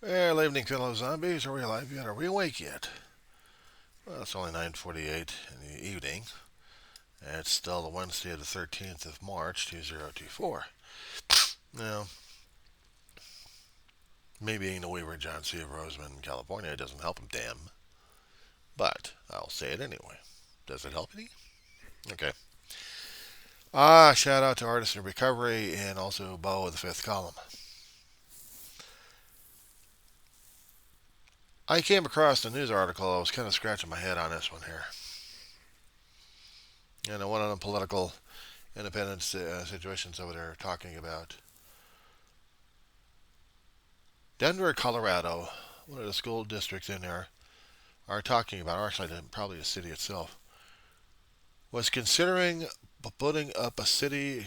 Well, evening, fellow zombies. Are we alive yet? Are we awake yet? Well, it's only 9:48 in the evening. And it's still the Wednesday of the 13th of March, 2024. Now, me being the Weaver John C. of Roseman, California, doesn't help him damn. But I'll say it anyway. Does it help any? Okay. Shout out to Artists in Recovery and also Bo of the Fifth Column. I came across a news article. I was kind of scratching my head on this one here. And I went on a political independent situations over there talking about Denver, Colorado. One of the school districts in there are talking about, or actually probably the city itself, was considering putting up a city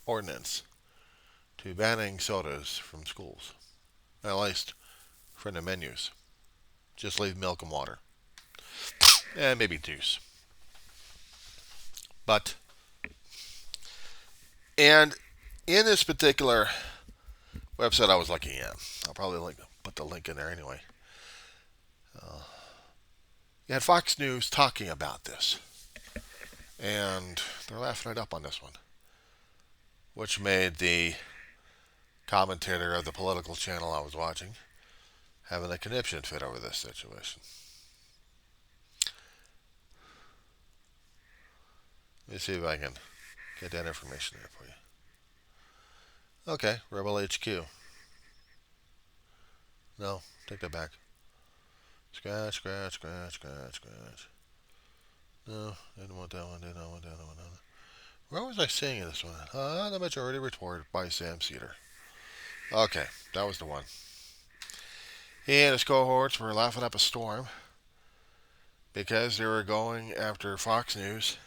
ordinance to banning sodas from schools, at least for the menus. Just leave milk and water, and maybe juice. But and in this particular website I was looking at, I'll probably put the link in there anyway. Uh, you had Fox News talking about this, and they're laughing it up on this one, which made the commentator of the political channel I was watching having a conniption fit over this situation. Let me see if I can get that information there for you. Okay, Rebel HQ. No, take that back. Scratch, scratch, scratch, scratch, scratch. No, didn't want that one, didn't want that one. Where was I seeing this one? The Majority Report by Sam Cedar. Okay, that was the one. He and his cohorts were laughing up a storm because they were going after Fox News,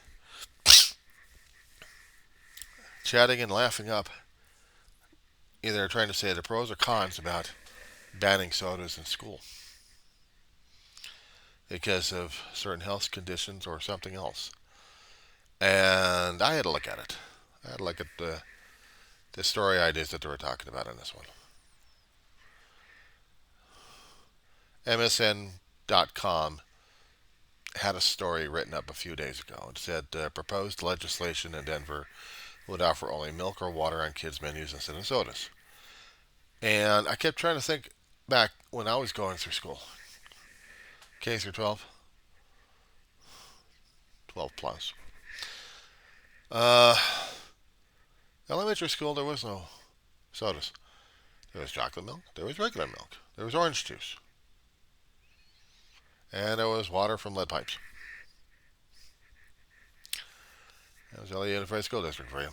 chatting and laughing up, either trying to say the pros or cons about banning sodas in school because of certain health conditions or something else. And I had to look at it. I had to look at the story ideas that they were talking about in this one. MSN.com had a story written up a few days ago. It said proposed legislation in Denver would offer only milk or water on kids' menus instead of sodas. And I kept trying to think back when I was going through school, K through 12, 12 plus. Uh, Elementary school, there was no sodas. There was chocolate milk, there was regular milk, there was orange juice, and there was water from lead pipes. That was LA Unified School District for you.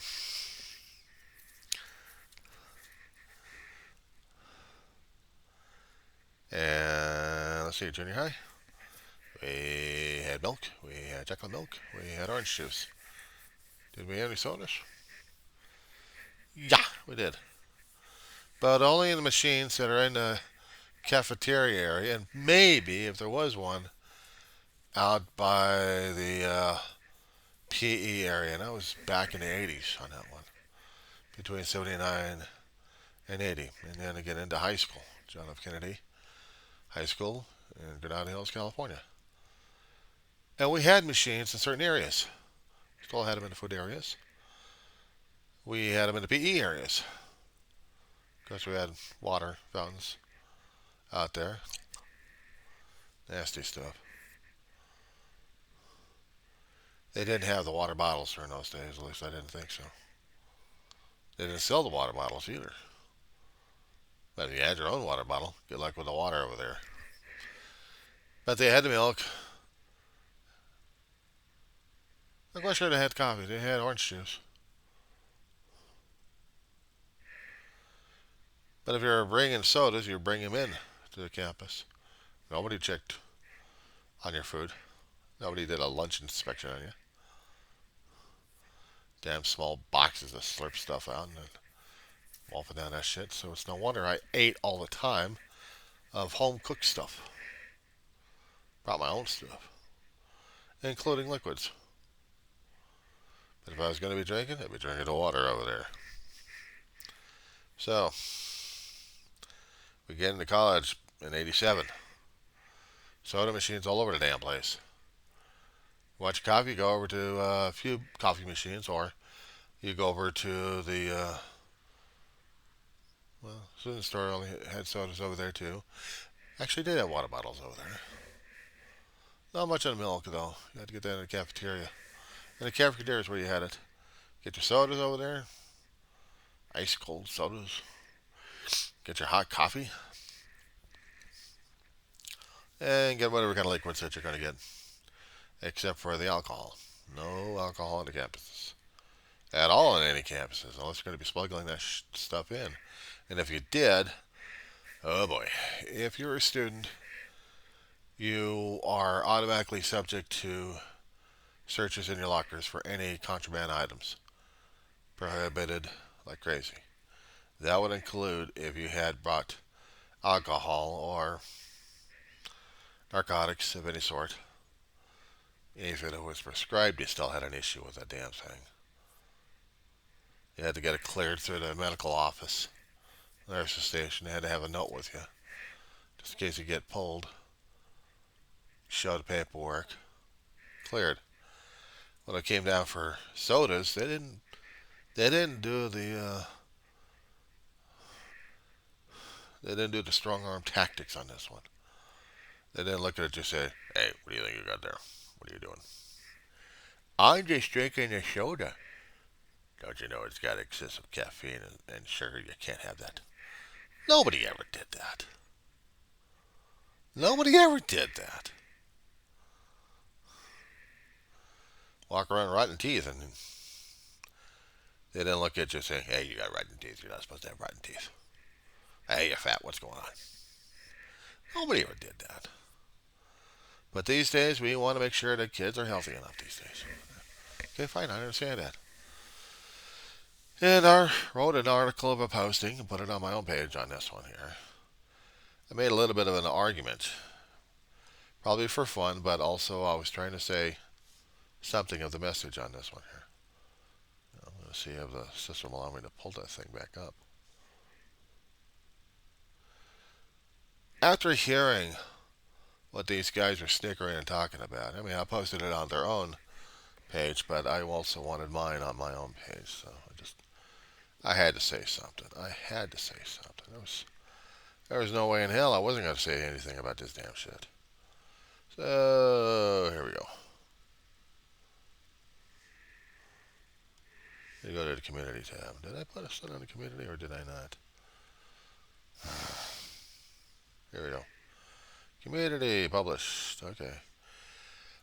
And let's see, junior high. We had milk, we had chocolate milk, we had orange juice. Did we have any sodas? Yeah, we did. But only in the machines that are in the cafeteria area, and maybe, if there was one, out by the PE area. And that was back in the 80s on that one, between 79 and 80. And then again into high school, John F. Kennedy High School in Granada Hills, California. And we had machines in certain areas. We still had them in the food areas. We had them in the PE areas because we had water fountains out there. Nasty stuff. They didn't have the water bottles during those days, at least I didn't think so. They didn't sell the water bottles either. But if you had your own water bottle, good luck with the water over there. But they had the milk. I'm quite sure they had coffee. They had orange juice. But if you're bringing sodas, you bring them in to the campus. Nobody checked on your food. Nobody did a lunch inspection on you. Damn small boxes of slurp stuff out and then wolfing down that shit. So it's no wonder I ate all the time of home cooked stuff. Brought my own stuff, including liquids. But if I was going to be drinking, I'd be drinking the water over there. So, We get into college in '87. Soda machines all over the damn place. Watch coffee, go over to a few coffee machines, or you go over to the student store. Only had sodas over there too. Actually, did have water bottles over there. Not much on milk though. You had to get that in the cafeteria. And the cafeteria is where you had it. Get your sodas over there, ice cold sodas. Get your hot coffee, and get whatever kind of liquids that you're going to get, except for the alcohol. No alcohol on the campuses at all on any campuses, unless you're going to be smuggling that stuff in. And if you did, oh boy, if you're a student, you are automatically subject to searches in your lockers for any contraband items, prohibited like crazy. That would include if you had brought alcohol or narcotics of any sort. If it was prescribed, you still had an issue with that damn thing. You had to get it cleared through the medical office, nurse's station. You had to have a note with you, just in case you get pulled. Show the paperwork, cleared. When it came down for sodas, they didn't do the strong arm tactics on this one. They didn't look at it and just say, "Hey, what do you think you got there? What are you doing?" I'm just drinking a soda. Don't you know it's got excessive caffeine and sugar? You can't have that. Nobody ever did that. Nobody ever did that. Walk around rotten teeth, and they didn't look at you and say, "Hey, you got rotten teeth. You're not supposed to have rotten teeth. Hey, you're fat. What's going on?" Nobody ever did that. But these days, we want to make sure that kids are healthy enough these days. Okay, fine. I understand that. And I wrote an article of a posting and put it on my own page on this one here. I made a little bit of an argument, probably for fun, but also I was trying to say something of the message on this one here. I'm going to see if the system will allow me to pull that thing back up. After hearing what these guys were snickering and talking about, I mean, I posted it on their own page, but I also wanted mine on my own page, so I had to say something. I had to say something. There was no way in hell I wasn't going to say anything about this damn shit. So, here we go. You go to the community tab. Did I put a study on the community or did I not? Here we go. Community published. Okay.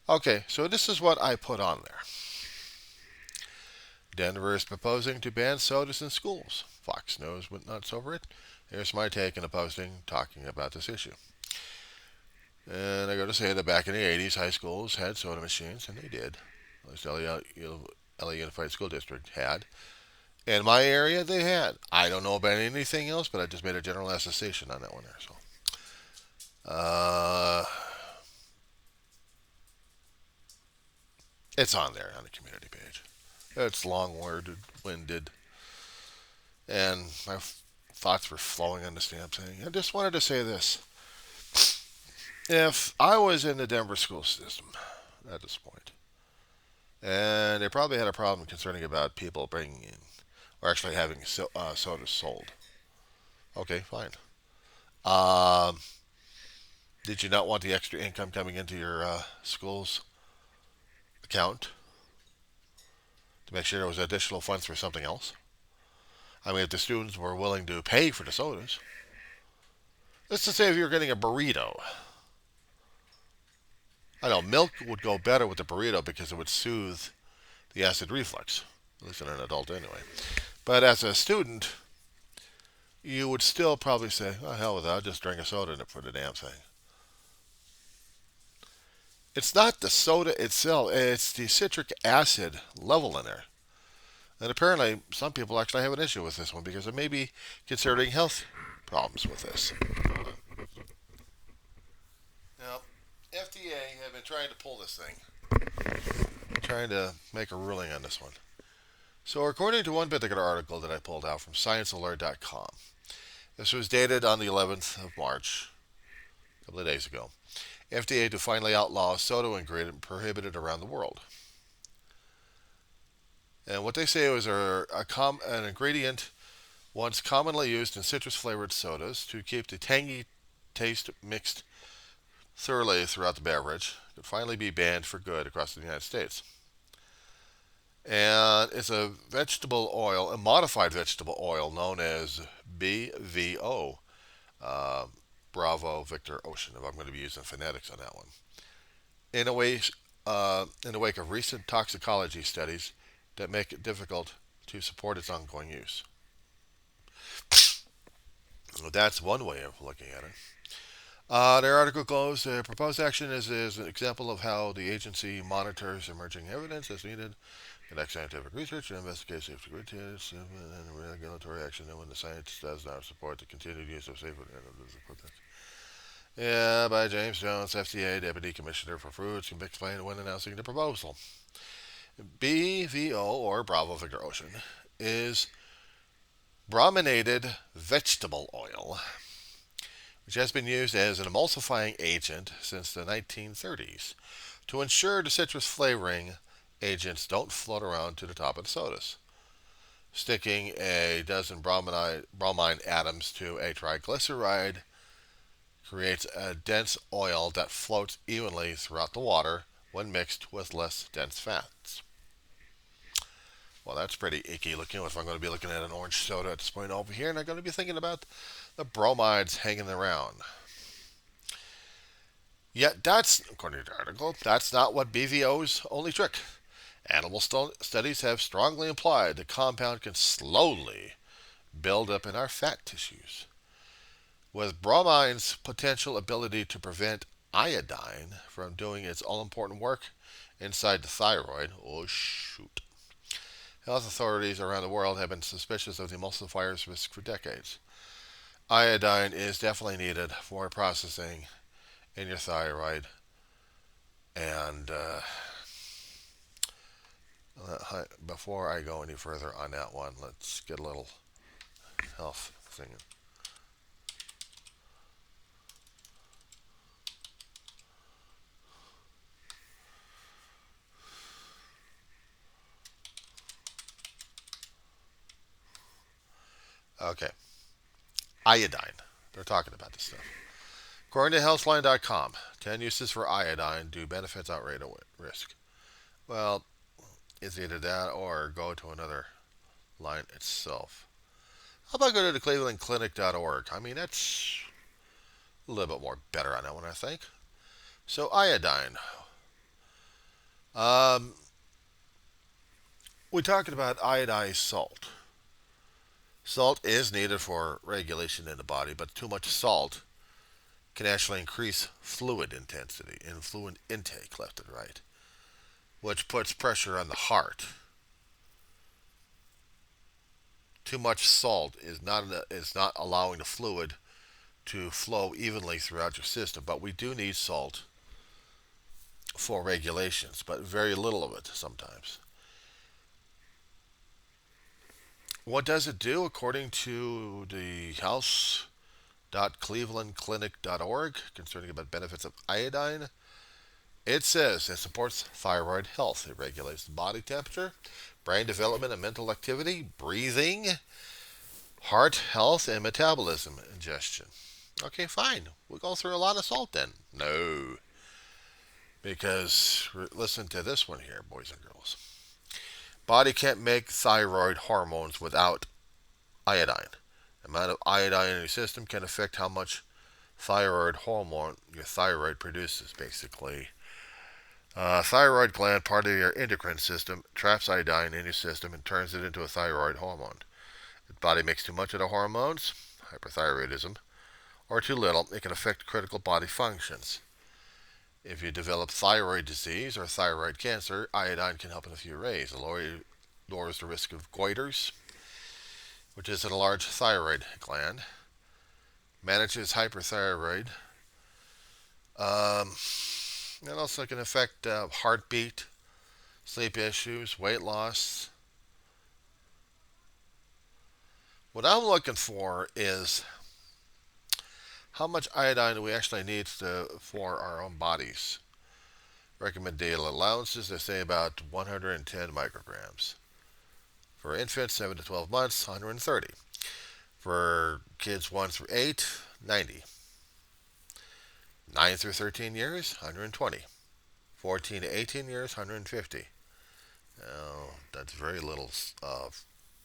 Okay, so this is what I put on there. Denver is proposing to ban sodas in schools. Fox News went nuts over it. Here's my take in a posting talking about this issue. And I go to say that back in the 80s, high schools had soda machines, and they did. At least LA Unified School District had. In my area, they had. I don't know about anything else, but I just made a general association on that one there. So, it's on there on the community page. It's long-winded, and my thoughts were flowing on this damn thing. I just wanted to say this. If I was in the Denver school system at this point, and they probably had a problem concerning about people bringing in, or actually having sodas sold. Okay, fine. Did you not want the extra income coming into your school's account to make sure there was additional funds for something else? I mean, if the students were willing to pay for the sodas, let's just say if you're getting a burrito. I know milk would go better with the burrito because it would soothe the acid reflux, at least in an adult anyway. But as a student, you would still probably say, "Oh, hell with that, I'll just drink a soda for the damn thing." It's not the soda itself, it's the citric acid level in there. And apparently, some people actually have an issue with this one because they may be considering health problems with this. Now, FDA have been trying to pull this thing, trying to make a ruling on this one. So, according to one particular article that I pulled out from ScienceAlert.com, This was dated on the 11th of March, a couple of days ago. FDA to finally outlaw soda ingredient prohibited around the world. And what they say was an ingredient once commonly used in citrus flavored sodas to keep the tangy taste mixed thoroughly throughout the beverage could finally be banned for good across the United States. And it's a vegetable oil, a modified vegetable oil known as BVO, uh, Bravo Victor Ocean, if I'm going to be using phonetics on that one. In a way, in the wake of recent toxicology studies that make it difficult to support its ongoing use. Well, that's one way of looking at it. Their article goes, the proposed action is an example of how the agency monitors emerging evidence as needed, conducts scientific research, and investigates safety criteria and regulatory action, and when the science does not support the continued use of safe. Yeah, by James Jones, FDA Deputy Commissioner for Foods, can explain when announcing the proposal. BVO, or Bravo Victor Ocean, is brominated vegetable oil, which has been used as an emulsifying agent since the 1930s to ensure the citrus flavoring agents don't float around to the top of the sodas. Sticking a dozen bromine atoms to a triglyceride creates a dense oil that floats evenly throughout the water when mixed with less dense fats. Well, that's pretty icky looking if I'm going to be looking at an orange soda at this point over here, and I'm going to be thinking about the bromides hanging around. Yet that's, according to the article, that's not what BVO's only trick. Animal studies have strongly implied the compound can slowly build up in our fat tissues. With bromine's potential ability to prevent iodine from doing its all-important work inside the thyroid, oh shoot, health authorities around the world have been suspicious of the emulsifier's risk for decades. Iodine is definitely needed for processing in your thyroid, and before I go any further on that one, let's get a little health thing. Okay, iodine. They're talking about this stuff. According to Healthline.com, 10 uses for iodine. Do benefits outweigh the risk? Well, it's either that or go to another line itself. How about go to the clevelandclinic.org? I mean, that's a little bit more better on that one, I think. So, iodine. Um, we're talking about iodized salt. Salt is needed for regulation in the body, but too much salt can actually increase fluid intensity and fluid intake left and right, which puts pressure on the heart. Too much salt is not allowing the fluid to flow evenly throughout your system, but we do need salt for regulations, but very little of it sometimes. What does it do according to the house.clevelandclinic.org concerning about benefits of iodine? It says it supports thyroid health. It regulates the body temperature, brain development and mental activity, breathing, heart health, and metabolism ingestion. Okay, fine. We'll go through a lot of salt then. No. Because, listen to this one here, boys and girls. Body can't make thyroid hormones without iodine. The amount of iodine in your system can affect how much thyroid hormone your thyroid produces, basically. Thyroid gland, part of your endocrine system, traps iodine in your system and turns it into a thyroid hormone. If the body makes too much of the hormones, hyperthyroidism, or too little, it can affect critical body functions. If you develop thyroid disease or thyroid cancer, iodine can help in a few ways. It lowers the risk of goiters, which is a large thyroid gland, manages hyperthyroid. It also can affect heartbeat, sleep issues, weight loss. What I'm looking for is How much iodine do we actually need for our own bodies? Recommend daily allowances. They say about 110 micrograms. For infants 7 to 12 months, 130. For kids 1 through 8, 90. 9 through 13 years, 120. 14 to 18 years, 150. Oh, that's very little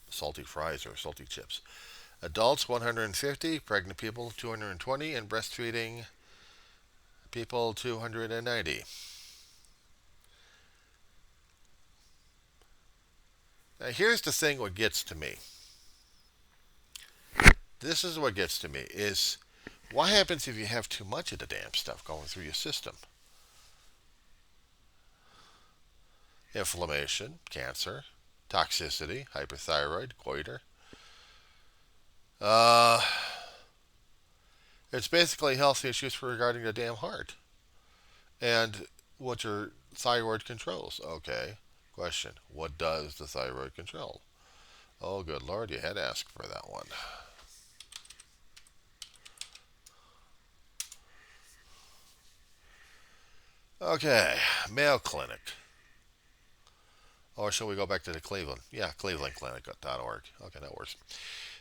salty fries or salty chips. Adults, 150. Pregnant people, 220. And breastfeeding people, 290. Now, here's the thing what gets to me. This is what gets to me is what happens if you have too much of the damn stuff going through your system? Inflammation, cancer, toxicity, hyperthyroid, goiter. Uh, it's basically health issues regarding the damn heart and what your thyroid controls. Okay, question: what does the thyroid control? Oh, good lord, you had to ask for that one. Okay, Mayo Clinic. Or shall we go back to the Cleveland? Yeah, clevelandclinic.org. Okay, that works.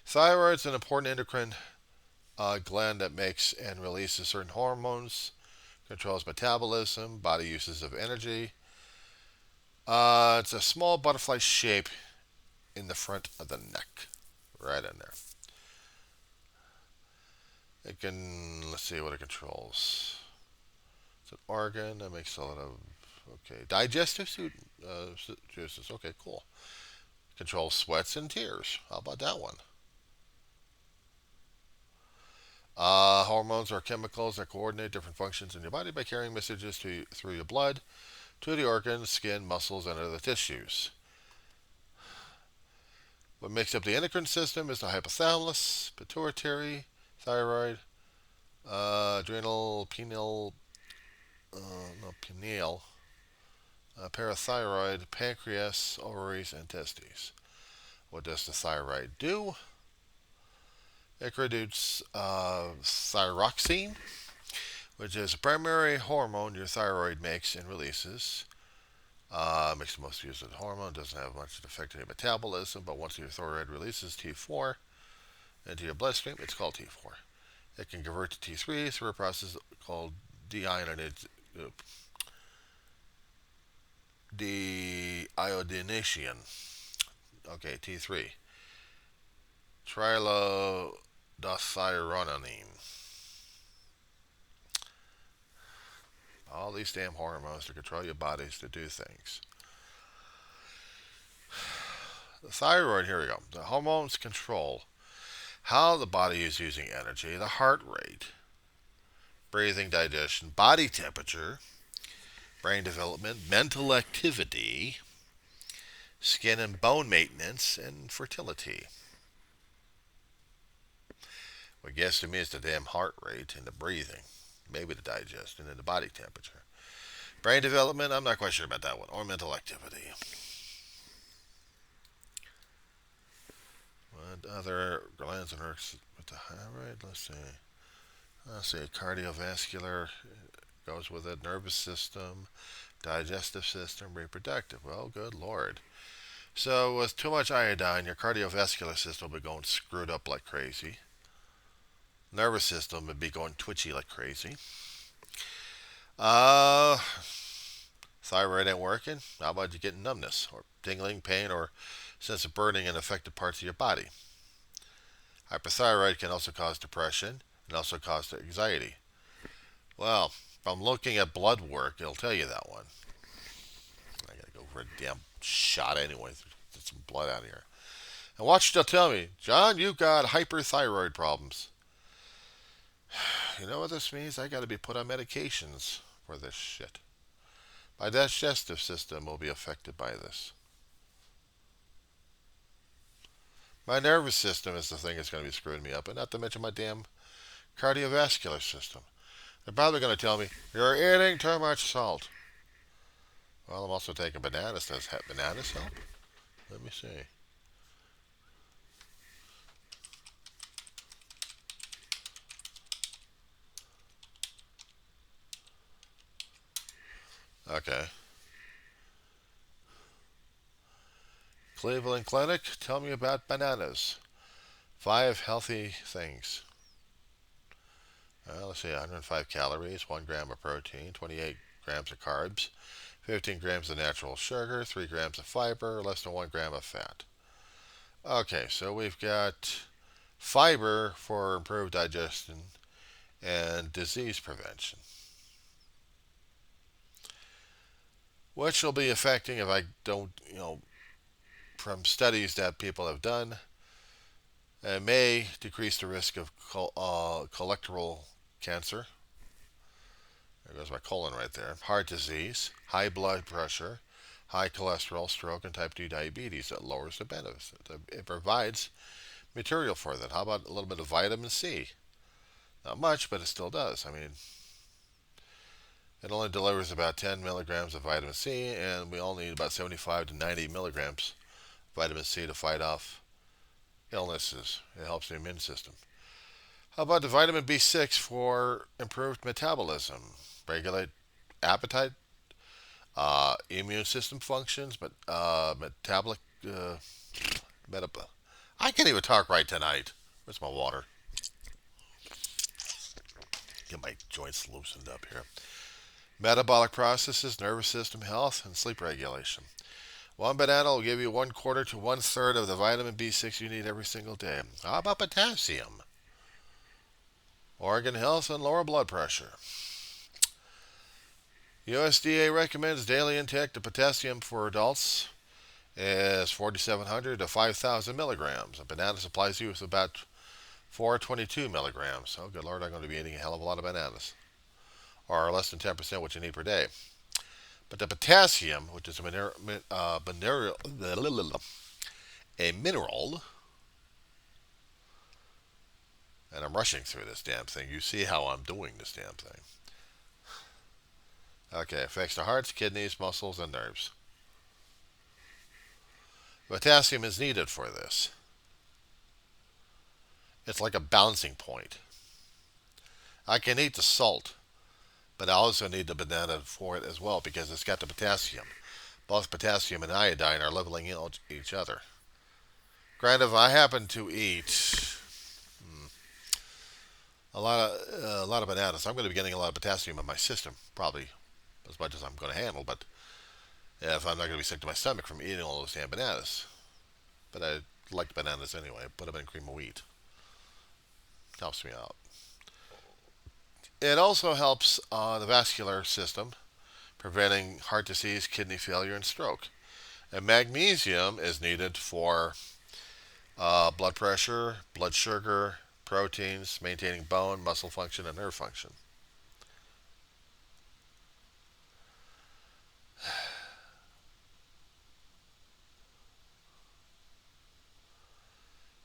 Thyroid's an important endocrine gland that makes and releases certain hormones, controls metabolism, body uses of energy. It's a small butterfly shape in the front of the neck, right in there. It can, let's see what it controls. It's an organ that makes a lot of, okay, digestive juices. Okay, cool. Controls sweats and tears. How about that one? Hormones are chemicals that coordinate different functions in your body by carrying messages through your blood to the organs, skin, muscles, and other tissues. What makes up the endocrine system is the hypothalamus, pituitary, thyroid, adrenal, pineal, no, pineal, parathyroid, pancreas, ovaries, and testes. What does the thyroid do? It produces thyroxine, which is a primary hormone your thyroid makes and releases. Makes the most use of the hormone. Doesn't have much effect on your metabolism, but once your thyroid releases T4 into your bloodstream, it's called T4. It can convert to T3 through a process called deiodination. Okay, T3. Trilodothyronine. All these damn hormones to control your bodies to do things. The thyroid, here we go. The hormones control how the body is using energy, the heart rate, breathing, digestion, body temperature, brain development, mental activity, skin and bone maintenance, and fertility. What gets to me is the damn heart rate and the breathing, maybe the digestion and the body temperature. Brain development, I'm not quite sure about that one, or mental activity. What other glands and works with the thyroid? Let's see. Cardiovascular goes with it. Nervous system, digestive system, reproductive. Well, good lord. So with too much iodine, your cardiovascular system will be going screwed up like crazy. Nervous system would be going twitchy like crazy. Thyroid ain't working. How about you getting numbness or tingling, pain, or sense of burning in affected parts of your body? Hyperthyroid can also cause depression and also cause anxiety. Well, from looking at blood work, it'll tell you that one. I gotta go for a damn shot anyway. Get some blood out of here. And watch, they'll tell me, John, you've got hyperthyroid problems. You know what this means? I gotta be put on medications for this shit. My digestive system will be affected by this. My nervous system is the thing that's going to be screwing me up, and not to mention my damn cardiovascular system. They're probably going to tell me, you're eating too much salt. Well, I'm also taking bananas. Does bananas help? Let me see. Okay. Cleveland Clinic, tell me about bananas. 5 healthy things. Let's see, 105 calories, 1 gram of protein, 28 grams of carbs, 15 grams of natural sugar, 3 grams of fiber, less than 1 gram of fat. Okay, so we've got fiber for improved digestion and disease prevention, which will be affecting if I don't, from studies that people have done, it may decrease the risk of colorectal cancer. There goes my colon right there. Heart disease, high blood pressure, high cholesterol, stroke, and type 2 diabetes. It lowers the benefits. It provides material for that. How about a little bit of vitamin C? Not much, but it still does. I mean, it only delivers about 10 milligrams of vitamin C, and we all need about 75 to 90 milligrams of vitamin C to fight off illnesses. It helps the immune system. How about the vitamin B6 for improved metabolism? Regulate appetite, immune system functions, but metabolic, metab- I can't even talk right tonight. Where's my water? Get my joints loosened up here. Metabolic processes, nervous system health, and sleep regulation. One banana will give you 1/4 to 1/3 of the vitamin B6 you need every single day. How about potassium? Organ health and lower blood pressure. USDA recommends daily intake of potassium for adults is 4,700 to 5,000 milligrams. A banana supplies you with about 422 milligrams. Oh, good Lord, I'm going to be eating a hell of a lot of bananas, or less than 10% what you need per day. But the potassium, which is a mineral, and I'm rushing through this damn thing. You see how I'm doing this damn thing. Okay, affects the hearts, kidneys, muscles, and nerves. Potassium is needed for this. It's like a balancing point. I can eat the salt, but I also need the banana for it as well because it's got the potassium. Both potassium and iodine are leveling each other. Granted, if I happen to eat a lot of bananas, I'm going to be getting a lot of potassium in my system, probably as much as I'm going to handle. But if I'm not going to be sick to my stomach from eating all those damn bananas, but I like bananas anyway. Put them in cream of wheat. Helps me out. It also helps the vascular system, preventing heart disease, kidney failure, and stroke. And magnesium is needed for blood pressure, blood sugar, proteins, maintaining bone, muscle function, and nerve function.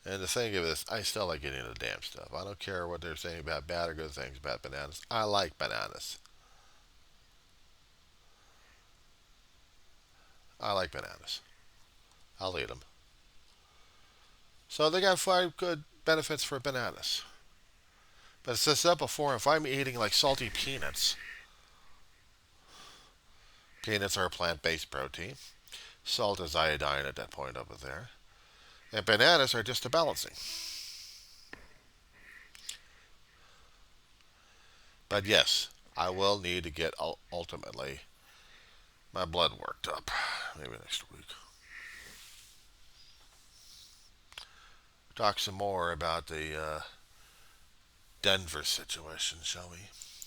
And the thing of this, I still like eating the damn stuff. I don't care what they're saying about bad or good things about bananas. I like bananas. I like bananas. I'll eat them. So they got 5 good benefits for bananas. But as I said before, if I'm eating like salty peanuts, peanuts are a plant-based protein. Salt is iodine at that point over there. And bananas are just a balancing. But yes, I will need to get ultimately my blood worked up. Maybe next week. Talk some more about the Denver situation, shall we?